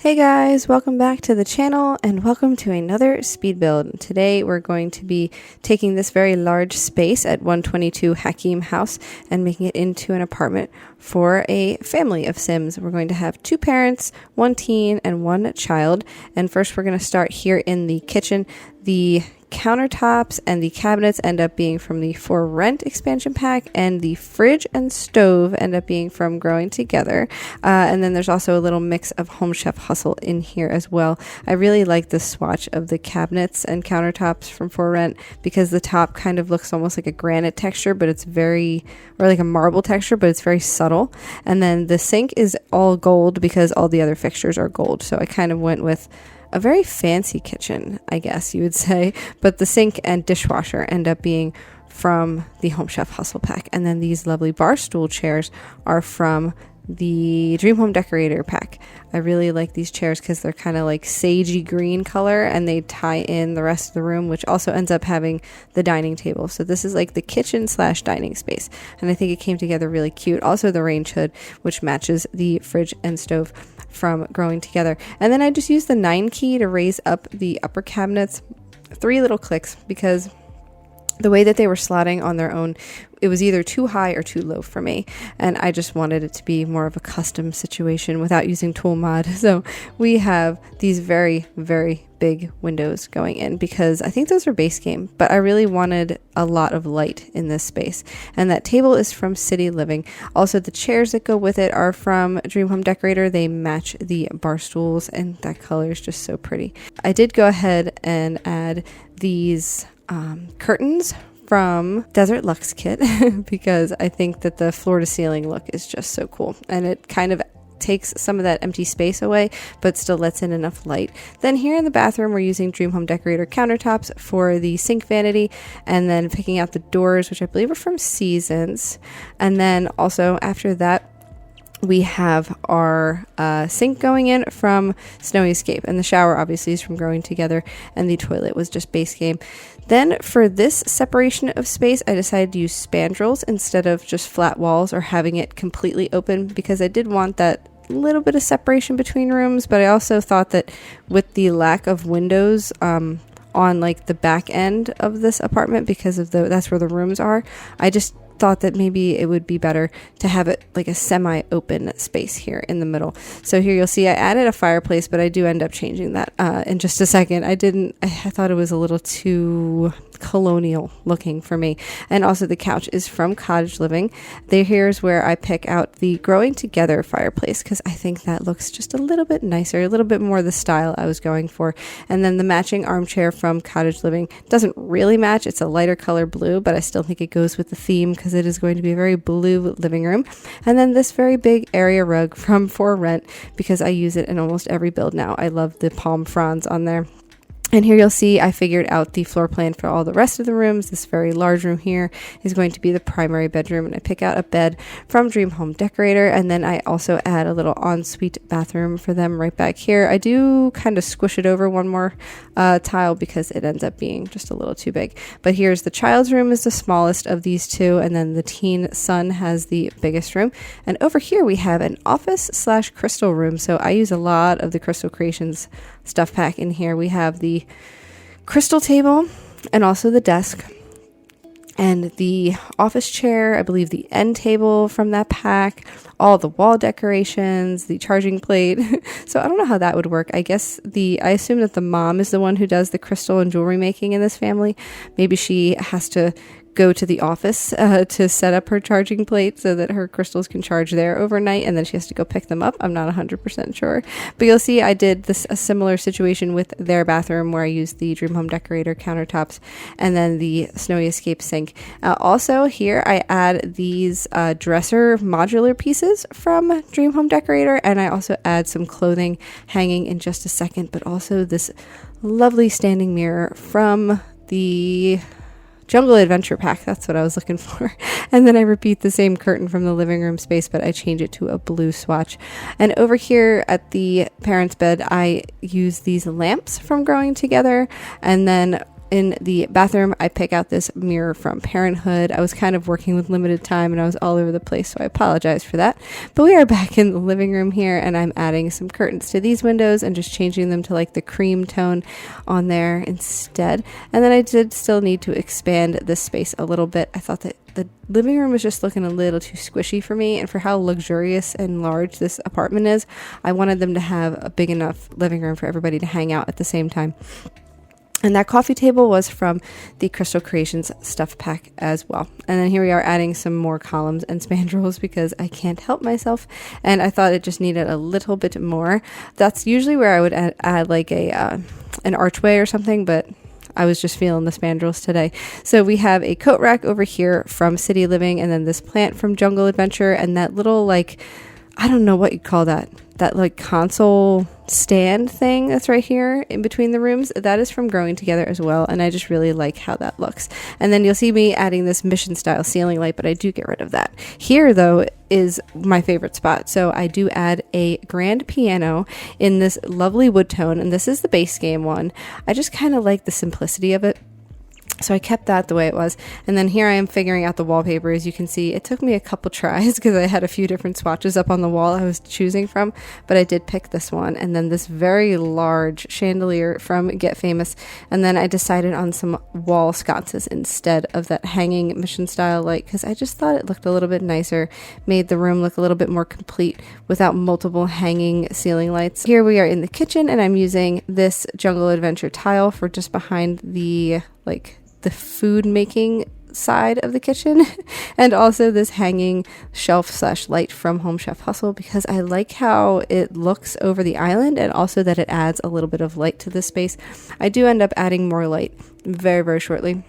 Hey guys, welcome back to the channel and welcome to another speed build. Today we're going to be taking this very large space at 122 Hakim House and making it into an apartment for a family of Sims. We're going to have 2 parents, 1 teen, and 1 child. And first we're going to start here in the kitchen. The countertops and the cabinets end up being from the For Rent expansion pack, and the fridge and stove end up being from Growing Together. And then there's also a little mix of Home Chef Hustle in here as well. I really like the swatch of the cabinets and countertops from For Rent because the top kind of looks almost like a granite texture, but it's very, or like a marble texture, but it's very subtle. And then the sink is all gold because all the other fixtures are gold. So I kind of went with a very fancy kitchen, I guess you would say, but the sink and dishwasher end up being from the Home Chef Hustle pack. And then these lovely bar stool chairs are from the Dream Home Decorator pack. I really like these chairs because they're kind of like sagey green color and they tie in the rest of the room, which also ends up having the dining table. So this is like the kitchen / dining space. And I think it came together really cute. Also the range hood, which matches the fridge and stove from Growing Together. And then I just used the 9 key to raise up the upper cabinets 3 little clicks because the way that they were slotting on their own, it was either too high or too low for me. And I just wanted it to be more of a custom situation without using tool mod. So we have these very, very big windows going in because I think those are base game, but I really wanted a lot of light in this space. And that table is from City Living. Also, the chairs that go with it are from Dream Home Decorator. They match the bar stools and that color is just so pretty. I did go ahead and add these curtains from Desert Luxe Kit because I think that the floor to ceiling look is just so cool and it kind of takes some of that empty space away but still lets in enough light. Then here in the bathroom we're using Dream Home Decorator countertops for the sink vanity and then picking out the doors, which I believe are from Seasons. And then also after that we have our sink going in from Snowy Escape, and the shower obviously is from Growing Together, and the toilet was just base game. Then for this separation of space, I decided to use spandrels instead of just flat walls or having it completely open because I did want that little bit of separation between rooms, but I also thought that with the lack of windows on like the back end of this apartment because of that's where the rooms are, I just thought that maybe it would be better to have it like a semi-open space here in the middle. So here you'll see I added a fireplace, but I do end up changing that in just a second. I thought it was a little too colonial looking for me. And also the couch is from Cottage Living. Here's where I pick out the Growing Together fireplace because I think that looks just a little bit nicer, a little bit more the style I was going for. And then the matching armchair from Cottage Living doesn't really match. It's a lighter color blue, but I still think it goes with the theme because it is going to be a very blue living room. And then this very big area rug from For Rent because I use it in almost every build now. I love the palm fronds on there. And here you'll see I figured out the floor plan for all the rest of the rooms. This very large room here is going to be the primary bedroom, and I pick out a bed from Dream Home Decorator, and then I also add a little ensuite bathroom for them right back here. I do kind of squish it over one more tile because it ends up being just a little too big. But here's the child's room is the smallest of these 2, and then the teen son has the biggest room. And over here we have an office / crystal room. So I use a lot of the Crystal Creations stuff pack in here. We have the crystal table and also the desk and the office chair, I believe the end table from that pack, all the wall decorations, the charging plate. So I don't know how that would work. I assume that the mom is the one who does the crystal and jewelry making in this family. Maybe she has to go to the office to set up her charging plate so that her crystals can charge there overnight, and then she has to go pick them up. I'm not 100% sure, but you'll see I did a similar situation with their bathroom where I used the Dream Home Decorator countertops and then the Snowy Escape sink. Also here I add these dresser modular pieces from Dream Home Decorator, and I also add some clothing hanging in just a second, but also this lovely standing mirror from the Jungle Adventure pack. That's what I was looking for. And then I repeat the same curtain from the living room space, but I change it to a blue swatch. And over here at the parents' bed, I use these lamps from Growing Together. And then In the bathroom, I pick out this mirror from Parenthood. I was kind of working with limited time and I was all over the place, so I apologize for that. But we are back in the living room here, and I'm adding some curtains to these windows and just changing them to like the cream tone on there instead. And then I did still need to expand this space a little bit. I thought that the living room was just looking a little too squishy for me, and for how luxurious and large this apartment is, I wanted them to have a big enough living room for everybody to hang out at the same time. And that coffee table was from the Crystal Creations stuff pack as well. And then here we are adding some more columns and spandrels because I can't help myself. And I thought it just needed a little bit more. That's usually where I would add like an archway or something, but I was just feeling the spandrels today. So we have a coat rack over here from City Living, and then this plant from Jungle Adventure, and that little like, I don't know what you'd call that like console stand thing that's right here in between the rooms. That is from Growing Together as well, and I just really like how that looks. And then you'll see me adding this mission style ceiling light, but I do get rid of that. Here though is my favorite spot, so I do add a grand piano in this lovely wood tone, and this is the base game one. I just kind of like the simplicity of it, so I kept that the way it was. And then here I am figuring out the wallpaper. As you can see, it took me a couple tries because I had a few different swatches up on the wall I was choosing from, but I did pick this one. And then this very large chandelier from Get Famous. And then I decided on some wall sconces instead of that hanging mission style light, because I just thought it looked a little bit nicer, made the room look a little bit more complete without multiple hanging ceiling lights. Here we are in the kitchen, and I'm using this Jungle Adventure tile for just behind the the food making side of the kitchen, and also this hanging shelf / light from Home Chef Hustle, because I like how it looks over the island, and also that it adds a little bit of light to this space. I do end up adding more light very, very shortly.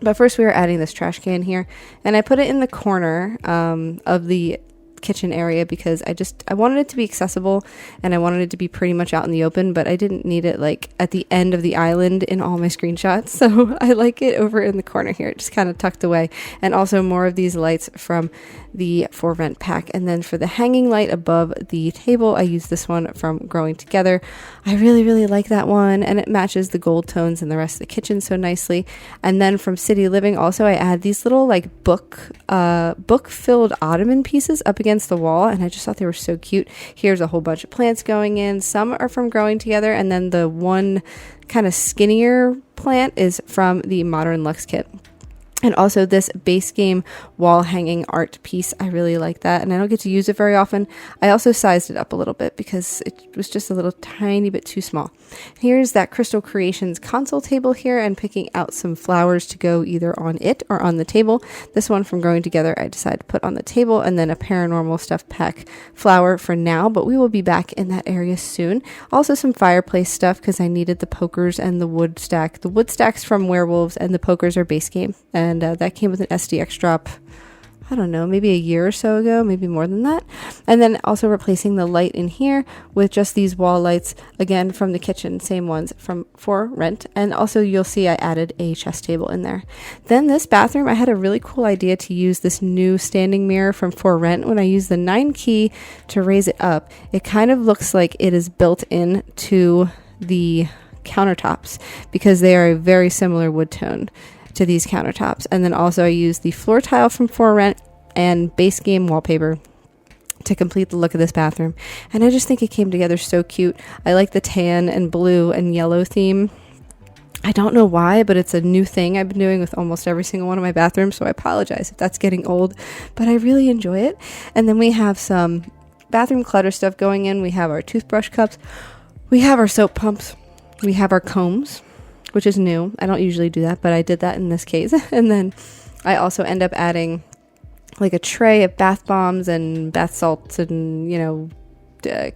But first we are adding this trash can here, and I put it in the corner of the kitchen area because I wanted it to be accessible, and I wanted it to be pretty much out in the open, but I didn't need it like at the end of the island in all my screenshots. So I like it over in the corner here, just kind of tucked away. And also more of these lights from the For Rent pack. And then for the hanging light above the table, I use this one from Growing Together. I really, really like that one, and it matches the gold tones in the rest of the kitchen so nicely. And then from City Living also, I add these little like book filled ottoman pieces up against the wall, and I just thought they were so cute. Here's a whole bunch of plants going in. Some are from Growing Together, and then the one kind of skinnier plant is from the Modern Luxe kit. And also this base game wall hanging art piece, I really like that, and I don't get to use it very often. I also sized it up a little bit because it was just a little tiny bit too small. Here's that Crystal Creations console table here, and picking out some flowers to go either on it or on the table. This one from Growing Together I decided to put on the table, and then a paranormal stuff pack flower for now, but we will be back in that area soon. Also some fireplace stuff because I needed the pokers and the wood stack. The wood stacks from Werewolves, and the pokers are base game. And that came with an SDX drop, I don't know, maybe a year or so ago, maybe more than that. And then also replacing the light in here with just these wall lights, again from the kitchen, same ones from For Rent. And also you'll see I added a chess table in there. Then this bathroom, I had a really cool idea to use this new standing mirror from For Rent. When I use the 9 key to raise it up, it kind of looks like it is built in to the countertops because they are a very similar wood tone to these countertops. And then also I use the floor tile from For Rent and base game wallpaper to complete the look of this bathroom. And I just think it came together so cute. I like the tan and blue and yellow theme. I don't know why, but it's a new thing I've been doing with almost every single one of my bathrooms, so I apologize if that's getting old, but I really enjoy it. And then we have some bathroom clutter stuff going in. We have our toothbrush cups, we have our soap pumps, we have our combs, which is new. I don't usually do that, but I did that in this case. And then I also end up adding like a tray of bath bombs and bath salts and,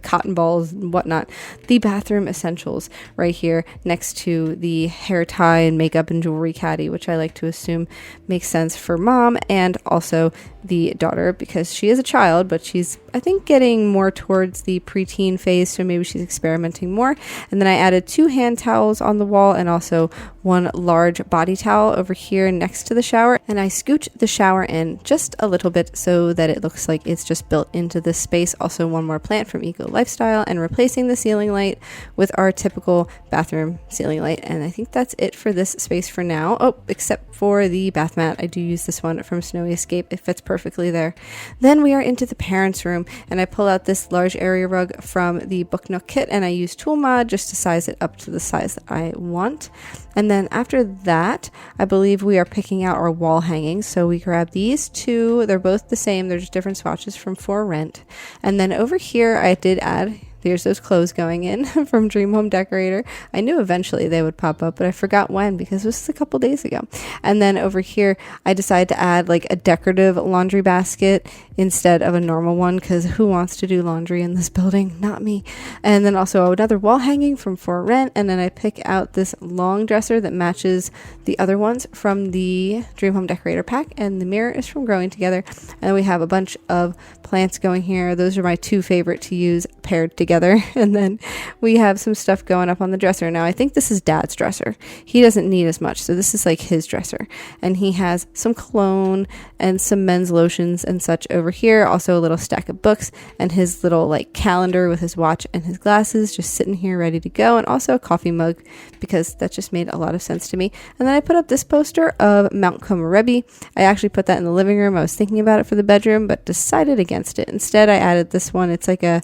cotton balls and whatnot. The bathroom essentials right here next to the hair tie and makeup and jewelry caddy, which I like to assume makes sense for mom, and also the daughter because she is a child, but she's, I think, getting more towards the preteen phase, so maybe she's experimenting more. And then I added 2 hand towels on the wall and also 1 large body towel over here next to the shower. And I scooched the shower in just a little bit so that it looks like it's just built into this space. Also 1 more plant from Eco Lifestyle, and replacing the ceiling light with our typical bathroom ceiling light. And I think that's it for this space for now. Oh, except for the bath mat. I do use this one from Snowy Escape. It fits perfectly there. Then we are into the parents' room, and I pull out this large area rug from the Book Nook kit, and I use Tool Mod just to size it up to the size that I want. And then after that, I believe we are picking out our wall hangings. So we grab these 2. They're both the same. They're just different swatches from For Rent. And then over here, I did add, there's those clothes going in from Dream Home Decorator. I knew eventually they would pop up, but I forgot when because it was a couple days ago. And then over here, I decided to add like a decorative laundry basket instead of a normal one, because who wants to do laundry in this building? Not me. And then also another wall hanging from For Rent. And then I pick out this long dresser that matches the other ones from the Dream Home Decorator pack. And the mirror is from Growing Together. And we have a bunch of plants going here. Those are my 2 favorite to use paired together. And then we have some stuff going up on the dresser. Now I think this is Dad's dresser. He doesn't need as much, so this is like his dresser. And he has some cologne and some men's lotions and such over here. Also a little stack of books and his little like calendar with his watch and his glasses just sitting here ready to go. And also a coffee mug, because that just made a lot of sense to me. And then I put up this poster of Mount Komorebi. I actually put that in the living room. I was thinking about it for the bedroom, but decided against it. Instead, I added this one. It's like a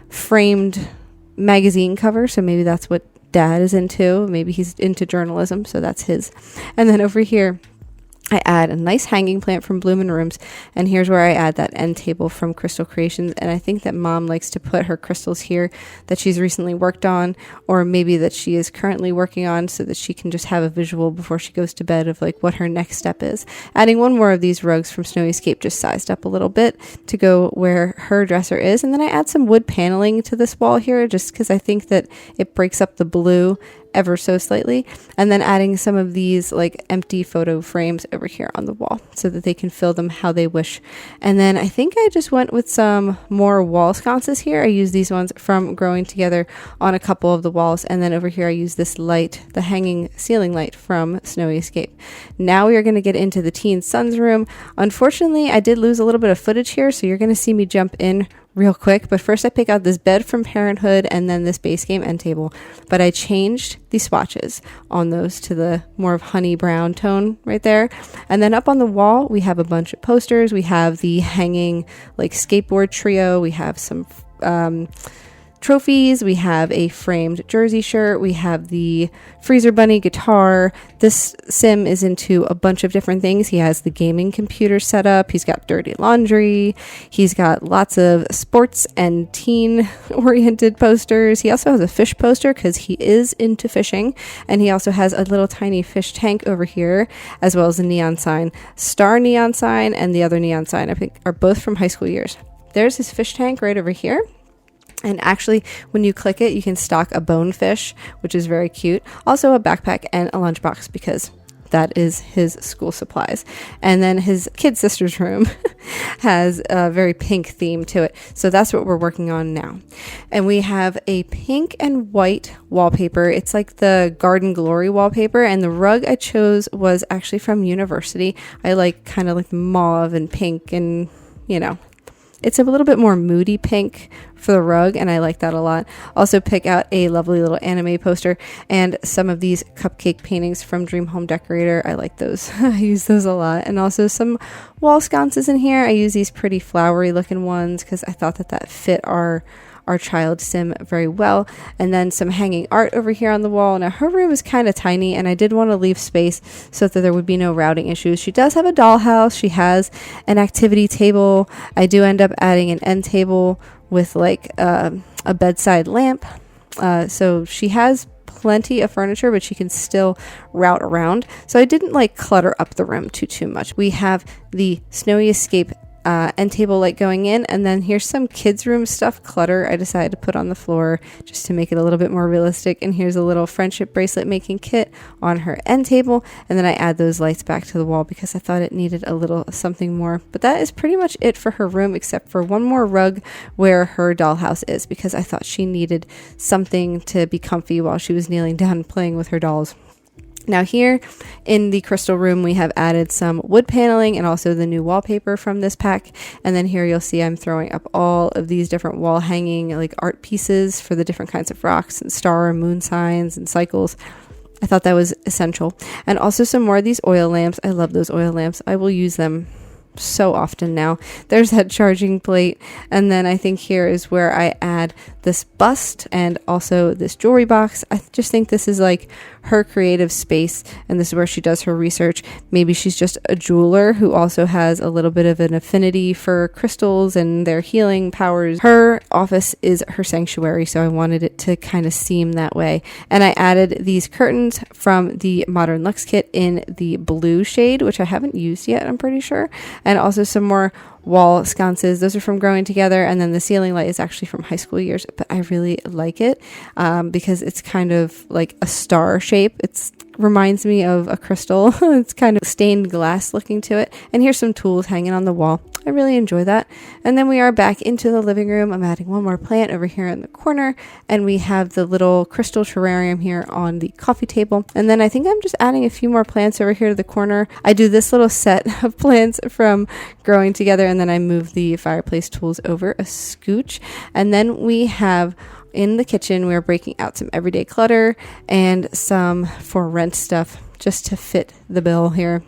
framed magazine cover, so maybe that's what Dad is into. Maybe he's into journalism, so that's his. And then over here, I add a nice hanging plant from Bloomin' Rooms, and here's where I add that end table from Crystal Creations. And I think that Mom likes to put her crystals here that she's recently worked on, or maybe that she is currently working on, so that she can just have a visual before she goes to bed of like what her next step is. Adding 1 more of these rugs from Snowy Escape, just sized up a little bit to go where her dresser is. And then I add some wood paneling to this wall here, just because I think that it breaks up the blue ever so slightly. And then adding some of these like empty photo frames over here on the wall so that they can fill them how they wish. And then I think I just went with some more wall sconces here. I use these ones from Growing Together on a couple of the walls. And then over here I use this light, the hanging ceiling light from Snowy Escape. Now we are going to get into the teen son's room. Unfortunately, I did lose a little bit of footage here, so you're going to see me jump in real quick, but first I pick out this bed from Parenthood and then this base game end table. But I changed the swatches on those to the more of honey brown tone right there. And then up on the wall, we have a bunch of posters. We have the hanging like skateboard trio. We have some trophies. We have a framed jersey shirt. We have the Freezer Bunny guitar. This Sim is into a bunch of different things. He has the gaming computer set up. He's got dirty laundry. He's got lots of sports and teen oriented posters. He also has a fish poster because he is into fishing. And he also has a little tiny fish tank over here, as well as a neon sign. Star neon sign and the other neon sign, I think, are both from high school years. There's his fish tank right over here. And actually, when you click it, you can stock a bonefish, which is very cute. Also a backpack and a lunchbox, because that is his school supplies. And then his kid sister's room has a very pink theme to it. So that's what we're working on now. And we have a pink and white wallpaper. It's like the Garden Glory wallpaper. And the rug I chose was actually from University. I like kind of like mauve and pink, and, you know, it's a little bit more moody pink for the rug, and I like that a lot. Also pick out a lovely little anime poster and some of these cupcake paintings from Dream Home Decorator. I like those. I use those a lot. And also some wall sconces in here. I use these pretty flowery looking ones because I thought that fit our child Sim very well. And then some hanging art over here on the wall. Now her room is kind of tiny, and I did want to leave space so that there would be no routing issues. She does have a dollhouse. She has an activity table. I do end up adding an end table with like a bedside lamp. So she has plenty of furniture, but she can still route around. So I didn't like clutter up the room too much. We have the Snowy Escape end table light going in, and then here's some kids room stuff clutter I decided to put on the floor just to make it a little bit more realistic. And here's a little friendship bracelet making kit on her end table, and then I add those lights back to the wall because I thought it needed a little something more. But that is pretty much it for her room, except for one more rug where her dollhouse is, because I thought she needed something to be comfy while she was kneeling down and playing with her dolls. Now here in the crystal room, we have added some wood paneling and also the new wallpaper from this pack. And then here you'll see I'm throwing up all of these different wall hanging like art pieces for the different kinds of rocks and star and moon signs and cycles. I thought that was essential. And also some more of these oil lamps. I love those oil lamps. I will use them so often now. There's that charging plate, and then I think here is where I add this bust and also this jewelry box. I just think this is like her creative space, and this is where she does her research. Maybe she's just a jeweler who also has a little bit of an affinity for crystals and their healing powers. Her office is her sanctuary, so I wanted it to kind of seem that way. And I added these curtains from the Modern Luxe kit in the blue shade, which I haven't used yet, I'm pretty sure. And also some more wall sconces. Those are from Growing Together, and then the ceiling light is actually from High School Years, but I really like it because it's kind of like a star shape. It reminds me of a crystal. It's kind of stained glass looking to it. And here's some tools hanging on the wall. I really enjoy that. And then we are back into the living room. I'm adding one more plant over here in the corner, and we have the little crystal terrarium here on the coffee table. And then I think I'm just adding a few more plants over here to the corner. I do this little set of plants from Growing Together, and then I move the fireplace tools over a scooch. And then we have in the kitchen, we're breaking out some everyday clutter and some for rent stuff just to fit the bill here.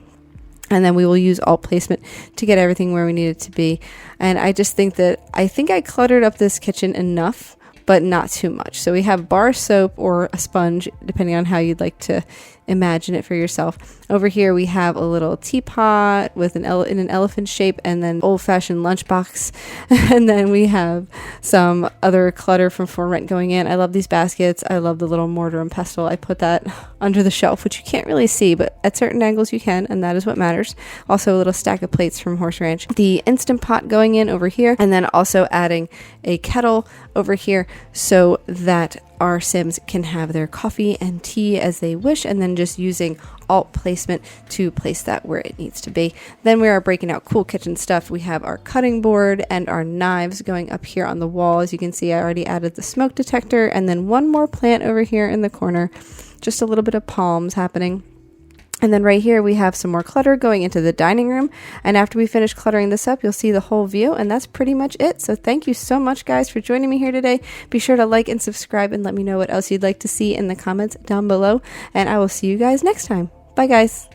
And then we will use alt placement to get everything where we need it to be. And I just think I cluttered up this kitchen enough, but not too much. So we have bar soap or a sponge, depending on how you'd like to imagine it for yourself. Over here we have a little teapot with in an elephant shape, and then old-fashioned lunchbox. And then we have some other clutter from For Rent going in. I love these baskets. I love the little mortar and pestle. I put that under the shelf, which you can't really see, but at certain angles you can, and that is what matters. Also a little stack of plates from Horse Ranch. The Instant Pot going in over here, and then also adding a kettle over here so that our Sims can have their coffee and tea as they wish, and then just using alt placement to place that where it needs to be. Then we are breaking out cool kitchen stuff. We have our cutting board and our knives going up here on the wall. As you can see, I already added the smoke detector, and then one more plant over here in the corner. Just a little bit of palms happening. And then right here we have some more clutter going into the dining room, and after we finish cluttering this up, you'll see the whole view, and that's pretty much it. So thank you so much, guys, for joining me here today. Be sure to like and subscribe, and let me know what else you'd like to see in the comments down below, and I will see you guys next time. Bye, guys.